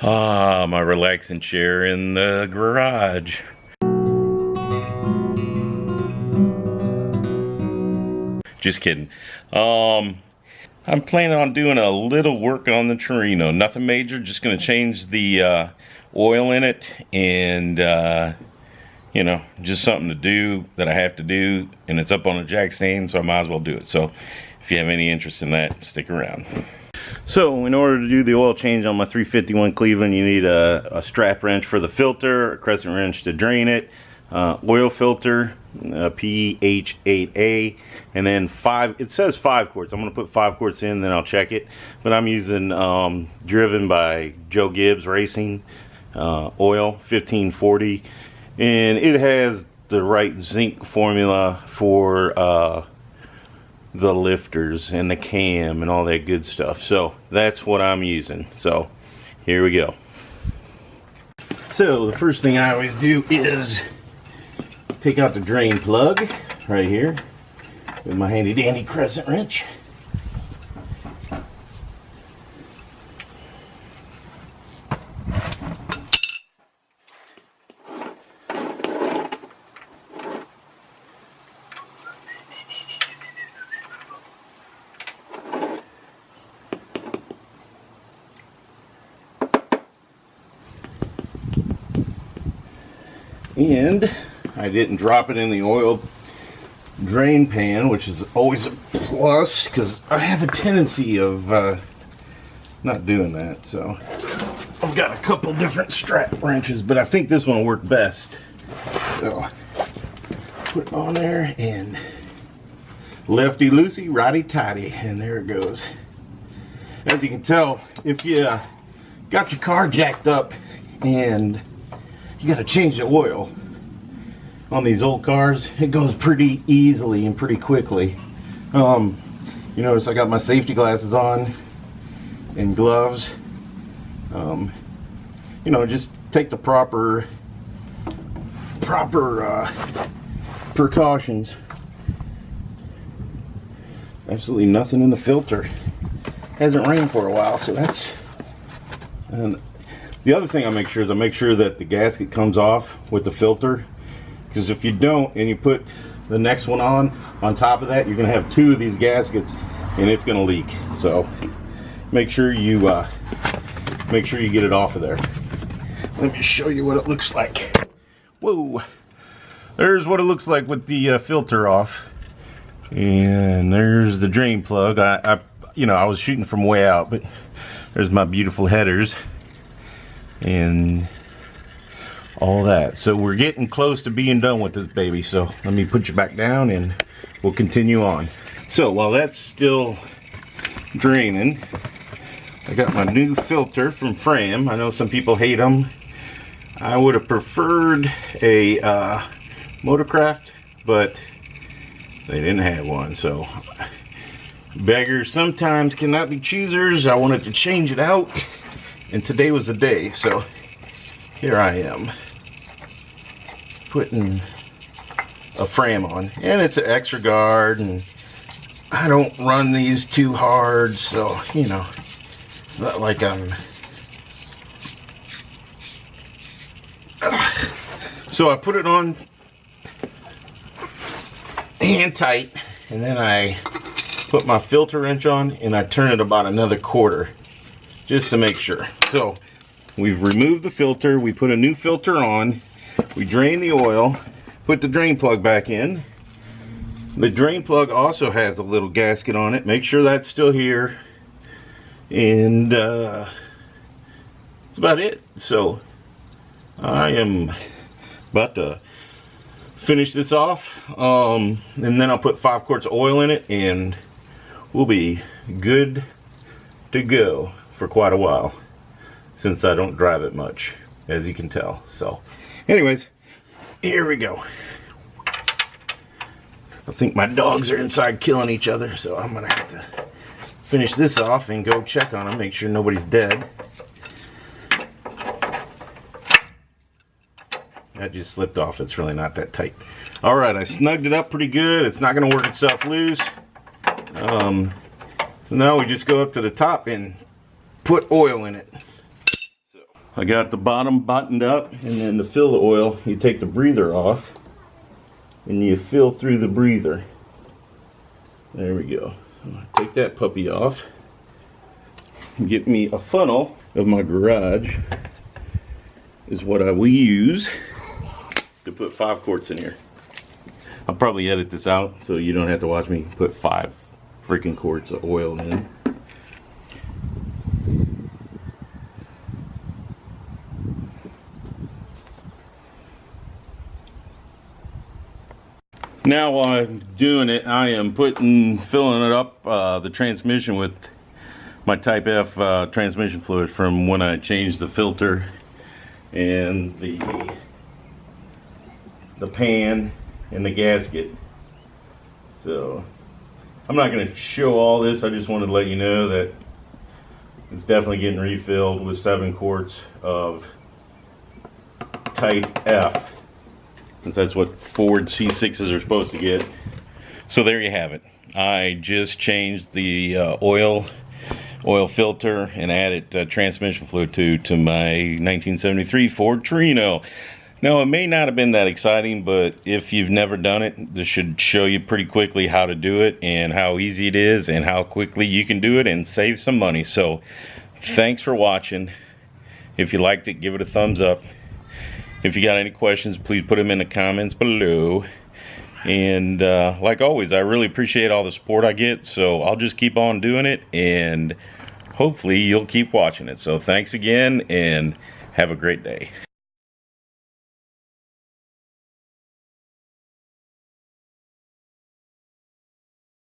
Ah, my relaxing chair in the garage. Just kidding. I'm planning on doing a little work on the Torino. Nothing major, just gonna change the oil in it, and you know, just something to do that I have to do, and it's up on a jack stand, so I might as well do it. So if you have any interest in that, stick around. So in order to do the oil change on my 351 Cleveland, you need a strap wrench for the filter, a crescent wrench to drain it, oil filter, PH8A, and then it says 5 quarts. I'm going to put 5 quarts in, then I'll check it. But I'm using driven by Joe Gibbs Racing oil, 1540, and it has the right zinc formula for the lifters and the cam and all that good stuff. So that's what I'm using. So here we go. So the first thing I always do is take out the drain plug right here with my handy dandy crescent wrench. And I didn't drop it in the oil drain pan, which is always a plus because I have a tendency of not doing that. So I've got a couple different strap wrenches, but I think this one will work best. So put it on there and lefty loosey, righty tighty, and there it goes. As you can tell, if you got your car jacked up and you got to change the oil on these old cars, it goes pretty easily and pretty quickly. You notice I got my safety glasses on and gloves. You know, just take the proper precautions. Absolutely nothing in the filter. Hasn't rained for a while, so that's. And the other thing I make sure that the gasket comes off with the filter, because if you don't and you put the next one on top of that, you're going to have 2 of these gaskets and it's going to leak. So make sure you get it off of there. Let me show you what it looks like. Whoa, there's what it looks like with the filter off, and there's the drain plug. I was shooting from way out, but there's my beautiful headers and all that. So we're getting close to being done with this baby, so let me put you back down and we'll continue on. So while that's still draining, I got my new filter from Fram. I know some people hate them. I would have preferred a Motorcraft, but they didn't have one, so beggars sometimes cannot be choosers. I wanted to change it out, and today was the day, so here I am putting a Fram on, and it's an extra guard, and I don't run these too hard, so you know, it's not like I'm so I put it on hand tight, and then I put my filter wrench on and I turn it about another quarter just to make sure. So we've removed the filter, we put a new filter on, we drain the oil, put the drain plug back in. The drain plug also has a little gasket on it. Make sure that's still here, and that's about it. So I am about to finish this off, and then I'll put 5 quarts of oil in it and we'll be good to go for quite a while, since I don't drive it much, as you can tell. So anyways, here we go. I think my dogs are inside killing each other, so I'm gonna have to finish this off and go check on them, make sure nobody's dead. That just slipped off. It's really not that tight. All right, I snugged it up pretty good. It's not going to work itself loose. So now we just go up to the top and put oil in it. So I got the bottom buttoned up, and then to fill the oil, you take the breather off and you fill through the breather. There we go. Take that puppy off. Get me a funnel of my garage is what I will use to put 5 quarts in here. I'll probably edit this out so you don't have to watch me put 5 freaking quarts of oil in. Now while I'm doing it, I am filling it up, the transmission with my Type F transmission fluid from when I changed the filter and the pan and the gasket. So I'm not going to show all this. I just wanted to let you know that it's definitely getting refilled with 7 quarts of Type F, since that's what Ford C6s are supposed to get. So there you have it. I just changed the oil filter and added transmission fluid to my 1973 Ford Torino. Now, it may not have been that exciting, but if you've never done it, this should show you pretty quickly how to do it and how easy it is and how quickly you can do it and save some money. So thanks for watching. If you liked it, give it a thumbs up. If you got any questions, please put them in the comments below. And like always, I really appreciate all the support I get, so I'll just keep on doing it, and hopefully you'll keep watching it. So thanks again, and have a great day.